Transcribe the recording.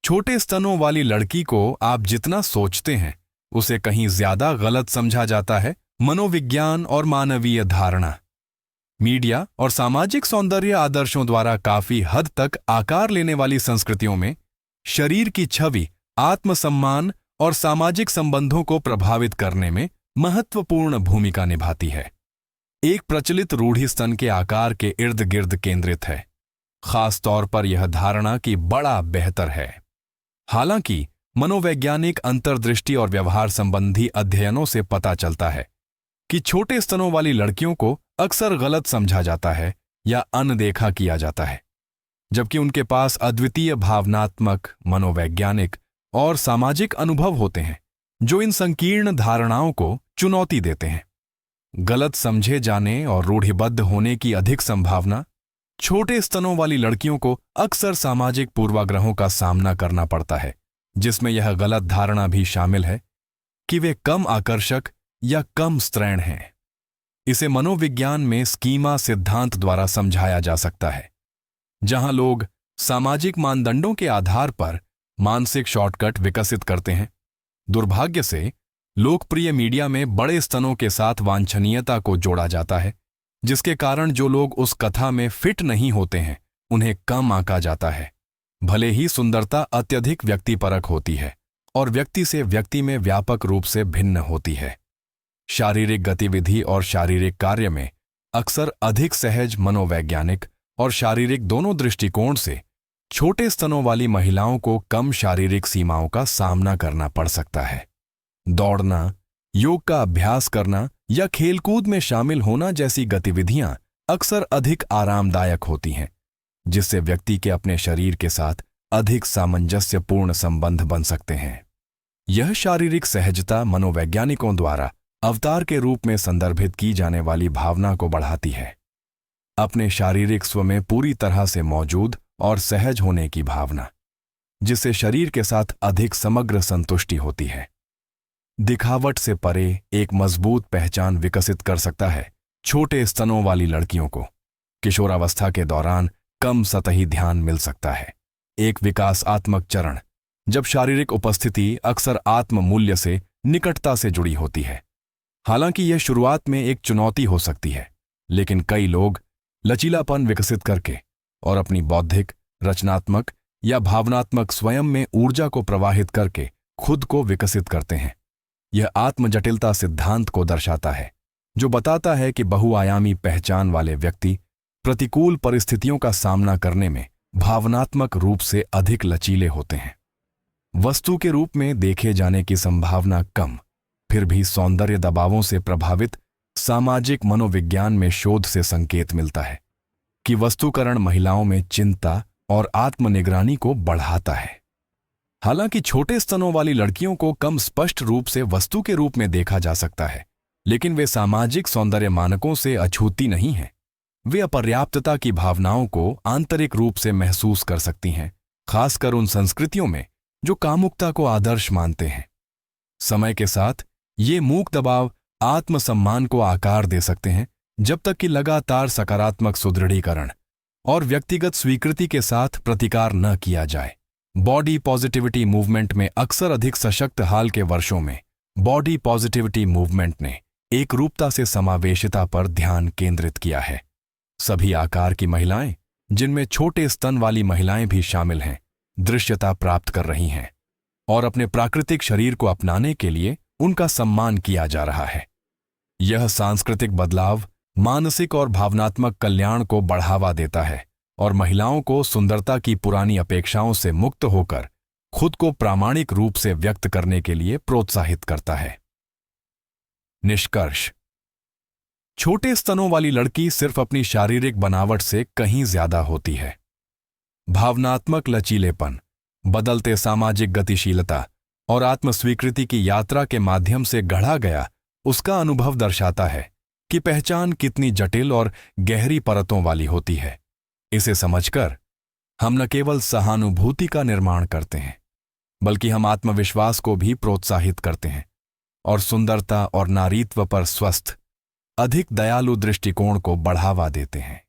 छोटे स्तनों वाली लड़की को आप जितना सोचते हैं उसे कहीं ज्यादा गलत समझा जाता है। मनोविज्ञान और मानवीय धारणा। मीडिया और सामाजिक सौंदर्य आदर्शों द्वारा काफी हद तक आकार लेने वाली संस्कृतियों में शरीर की छवि आत्मसम्मान और सामाजिक संबंधों को प्रभावित करने में महत्वपूर्ण भूमिका निभाती है। एक प्रचलित रूढ़ि स्तन के आकार के इर्द गिर्द केंद्रित है, खास तौर पर यह धारणा कि बड़ा बेहतर है। हालांकि मनोवैज्ञानिक अंतर्दृष्टि और व्यवहार संबंधी अध्ययनों से पता चलता है कि छोटे स्तनों वाली लड़कियों को अक्सर गलत समझा जाता है या अनदेखा किया जाता है, जबकि उनके पास अद्वितीय भावनात्मक, मनोवैज्ञानिक और सामाजिक अनुभव होते हैं जो इन संकीर्ण धारणाओं को चुनौती देते हैं। गलत समझे जाने और रूढ़िबद्ध होने की अधिक संभावना छोटे स्तनों वाली लड़कियों को अक्सर सामाजिक पूर्वाग्रहों का सामना करना पड़ता है, जिसमें यह गलत धारणा भी शामिल है कि वे कम आकर्षक या कम स्त्रैण हैं। इसे मनोविज्ञान में स्कीमा सिद्धांत द्वारा समझाया जा सकता है, जहां लोग सामाजिक मानदंडों के आधार पर मानसिक शॉर्टकट विकसित करते हैं। दुर्भाग्य से लोकप्रिय मीडिया में बड़े स्तनों के साथ वांछनीयता को जोड़ा जाता है, जिसके कारण जो लोग उस कथा में फिट नहीं होते हैं उन्हें कम आंका जाता है। भले ही सुंदरता अत्यधिक व्यक्तिपरक होती है और व्यक्ति से व्यक्ति में व्यापक रूप से भिन्न होती है। शारीरिक गतिविधि और शारीरिक कार्य में अक्सर अधिक सहज मनोवैज्ञानिक और शारीरिक दोनों दृष्टिकोण से छोटे स्तनों वाली महिलाओं को कम शारीरिक सीमाओं का सामना करना पड़ सकता है। दौड़ना, योग का अभ्यास करना या खेलकूद में शामिल होना जैसी गतिविधियां अक्सर अधिक आरामदायक होती हैं, जिससे व्यक्ति के अपने शरीर के साथ अधिक सामंजस्यपूर्ण संबंध बन सकते हैं। यह शारीरिक सहजता मनोवैज्ञानिकों द्वारा अवतार के रूप में संदर्भित की जाने वाली भावना को बढ़ाती है। अपने शारीरिक स्व में पूरी तरह से मौजूद और सहज होने की भावना, जिससे शरीर के साथ अधिक समग्र संतुष्टि होती है। दिखावट से परे एक मजबूत पहचान विकसित कर सकता है। छोटे स्तनों वाली लड़कियों को किशोरावस्था के दौरान कम सतही ध्यान मिल सकता है, एक विकासात्मक चरण जब शारीरिक उपस्थिति अक्सर आत्म मूल्य से निकटता से जुड़ी होती है। हालांकि यह शुरुआत में एक चुनौती हो सकती है, लेकिन कई लोग लचीलापन विकसित करके और अपनी बौद्धिक, रचनात्मक या भावनात्मक स्वयं में ऊर्जा को प्रवाहित करके खुद को विकसित करते हैं। यह आत्म जटिलता सिद्धांत को दर्शाता है, जो बताता है कि बहुआयामी पहचान वाले व्यक्ति प्रतिकूल परिस्थितियों का सामना करने में भावनात्मक रूप से अधिक लचीले होते हैं। वस्तु के रूप में देखे जाने की संभावना कम, फिर भी सौंदर्य दबावों से प्रभावित सामाजिक मनोविज्ञान में शोध से संकेत मिलता है कि वस्तुकरण महिलाओं में चिंता और आत्मनिगरानी को बढ़ाता है। हालांकि छोटे स्तनों वाली लड़कियों को कम स्पष्ट रूप से वस्तु के रूप में देखा जा सकता है, लेकिन वे सामाजिक सौंदर्य मानकों से अछूती नहीं हैं। वे अपर्याप्तता की भावनाओं को आंतरिक रूप से महसूस कर सकती हैं, खासकर उन संस्कृतियों में जो कामुकता को आदर्श मानते हैं। समय के साथ ये मूक दबाव आत्मसम्मान को आकार दे सकते हैं, जब तक कि लगातार सकारात्मक सुदृढ़ीकरण और व्यक्तिगत स्वीकृति के साथ प्रतिकार न किया जाए। बॉडी पॉजिटिविटी मूवमेंट में अक्सर अधिक सशक्त हाल के वर्षों में बॉडी पॉजिटिविटी मूवमेंट ने एक रूपता से समावेशिता पर ध्यान केंद्रित किया है। सभी आकार की महिलाएं, जिनमें छोटे स्तन वाली महिलाएं भी शामिल हैं, दृश्यता प्राप्त कर रही हैं और अपने प्राकृतिक शरीर को अपनाने के लिए उनका सम्मान किया जा रहा है। यह सांस्कृतिक बदलाव मानसिक और भावनात्मक कल्याण को बढ़ावा देता है और महिलाओं को सुंदरता की पुरानी अपेक्षाओं से मुक्त होकर खुद को प्रामाणिक रूप से व्यक्त करने के लिए प्रोत्साहित करता है। निष्कर्ष: छोटे स्तनों वाली लड़की सिर्फ अपनी शारीरिक बनावट से कहीं ज्यादा होती है। भावनात्मक लचीलेपन, बदलते सामाजिक गतिशीलता और आत्मस्वीकृति की यात्रा के माध्यम से गढ़ा गया उसका अनुभव दर्शाता है कि पहचान कितनी जटिल और गहरी परतों वाली होती है। इसे समझकर हम न केवल सहानुभूति का निर्माण करते हैं, बल्कि हम आत्मविश्वास को भी प्रोत्साहित करते हैं और सुंदरता और नारीत्व पर स्वस्थ, अधिक दयालु दृष्टिकोण को बढ़ावा देते हैं।